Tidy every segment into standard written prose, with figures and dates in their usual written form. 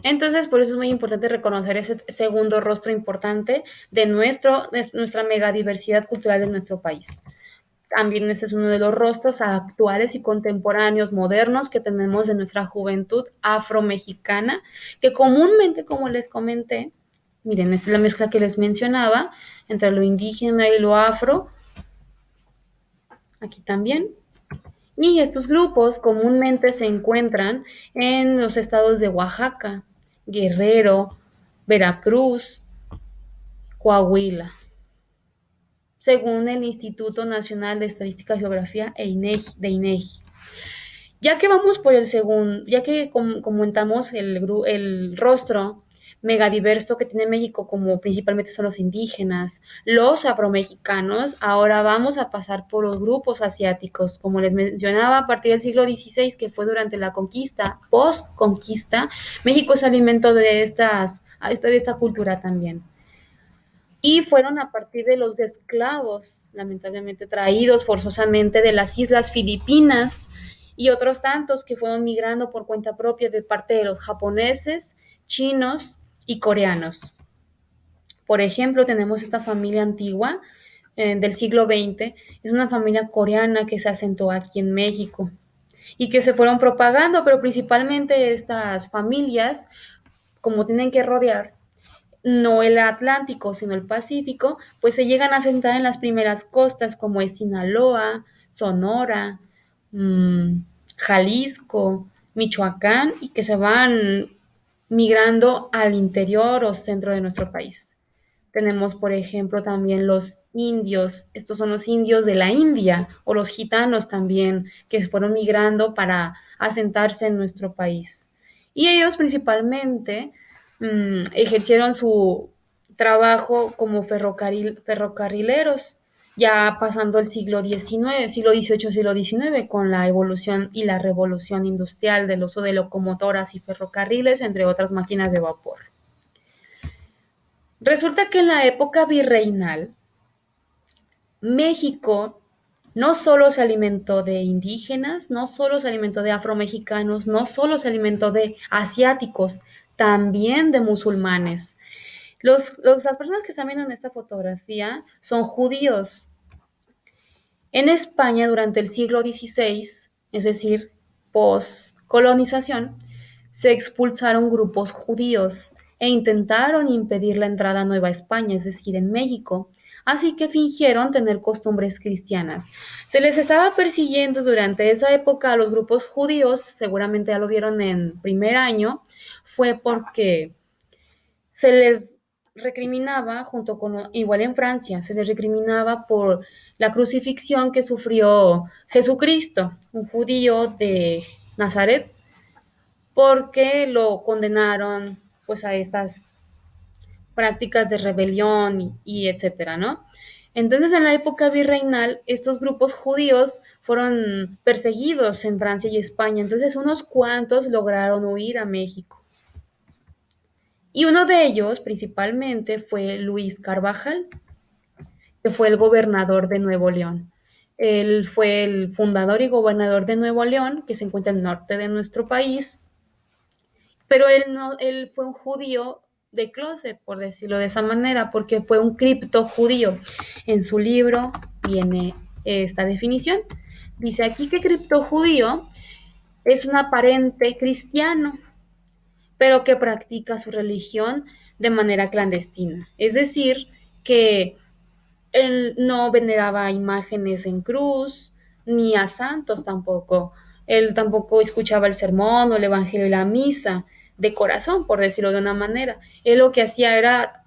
Entonces, por eso es muy importante reconocer ese segundo rostro importante de nuestra megadiversidad cultural de nuestro país. También este es uno de los rostros actuales y contemporáneos modernos que tenemos de nuestra juventud afromexicana, que comúnmente, como les comenté, miren, esta es la mezcla que les mencionaba entre lo indígena y lo afro, aquí también. Y estos grupos comúnmente se encuentran en los estados de Oaxaca, Guerrero, Veracruz, Coahuila, según el Instituto Nacional de Estadística y Geografía de INEGI. Ya que vamos por el segundo, ya que comentamos el rostro megadiverso que tiene México, como principalmente son los indígenas, los afromexicanos, ahora vamos a pasar por los grupos asiáticos. Como les mencionaba, a partir del siglo XVI, que fue durante la conquista, post-conquista, México se alimentó de esta cultura también. Y fueron a partir de los esclavos, lamentablemente traídos forzosamente de las islas Filipinas y otros tantos que fueron migrando por cuenta propia de parte de los japoneses, chinos y coreanos. Por ejemplo, tenemos esta familia antigua del siglo XX, es una familia coreana que se asentó aquí en México y que se fueron propagando, pero principalmente estas familias, como tienen que rodear no el Atlántico, sino el Pacífico, pues se llegan a sentar en las primeras costas como es Sinaloa, Sonora, mmm, Jalisco, Michoacán, y que se van migrando al interior o centro de nuestro país. Tenemos, por ejemplo, también los indios. Estos son los indios de la India o los gitanos también que fueron migrando para asentarse en nuestro país. Y ellos principalmente ejercieron su trabajo como ferrocarrileros, ya pasando el siglo XIX, siglo XVIII, siglo XIX, con la evolución y la revolución industrial del uso de locomotoras y ferrocarriles, entre otras máquinas de vapor. Resulta que en la época virreinal, México no solo se alimentó de indígenas, no solo se alimentó de afromexicanos, no solo se alimentó de asiáticos, también de musulmanes. Las personas que están viendo en esta fotografía son judíos. En España, durante el siglo XVI, es decir, post-colonización, se expulsaron grupos judíos e intentaron impedir la entrada a Nueva España, es decir, en México, así que fingieron tener costumbres cristianas. Se les estaba persiguiendo durante esa época a los grupos judíos, seguramente ya lo vieron en primer año, fue porque se les recriminaba, junto con, igual en Francia, se les recriminaba por la crucifixión que sufrió Jesucristo, un judío de Nazaret, porque lo condenaron pues a estas prácticas de rebelión y etcétera, ¿no? Entonces, en la época virreinal, estos grupos judíos fueron perseguidos en Francia y España, entonces unos cuantos lograron huir a México. Y uno de ellos, principalmente, fue Luis Carvajal, que fue el gobernador de Nuevo León. Él fue el fundador y gobernador de Nuevo León, que se encuentra al norte de nuestro país, pero él no, él fue un judío de closet, por decirlo de esa manera, porque fue un cripto judío. En su libro viene esta definición. Dice aquí que cripto judío es un aparente cristiano, pero que practica su religión de manera clandestina. Es decir, que él no veneraba imágenes en cruz, ni a santos tampoco. Él tampoco escuchaba el sermón o el evangelio y la misa de corazón, por decirlo de una manera. Él lo que hacía era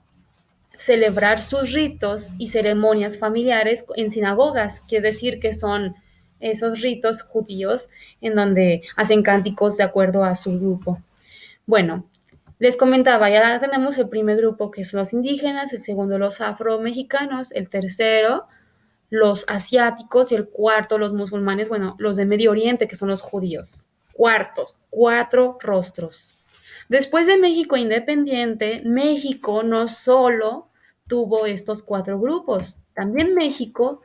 celebrar sus ritos y ceremonias familiares en sinagogas, quiere decir que son esos ritos judíos en donde hacen cánticos de acuerdo a su grupo. Bueno, les comentaba, ya tenemos el primer grupo que son los indígenas, el segundo los afromexicanos, el tercero los asiáticos y el cuarto los musulmanes, bueno, los de Medio Oriente que son los judíos. Cuartos, cuatro rostros. Después de México independiente, México no solo tuvo estos cuatro grupos, también México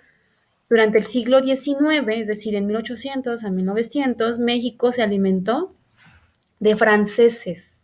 durante el siglo XIX, es decir, en 1800 a 1900, México se alimentó de franceses.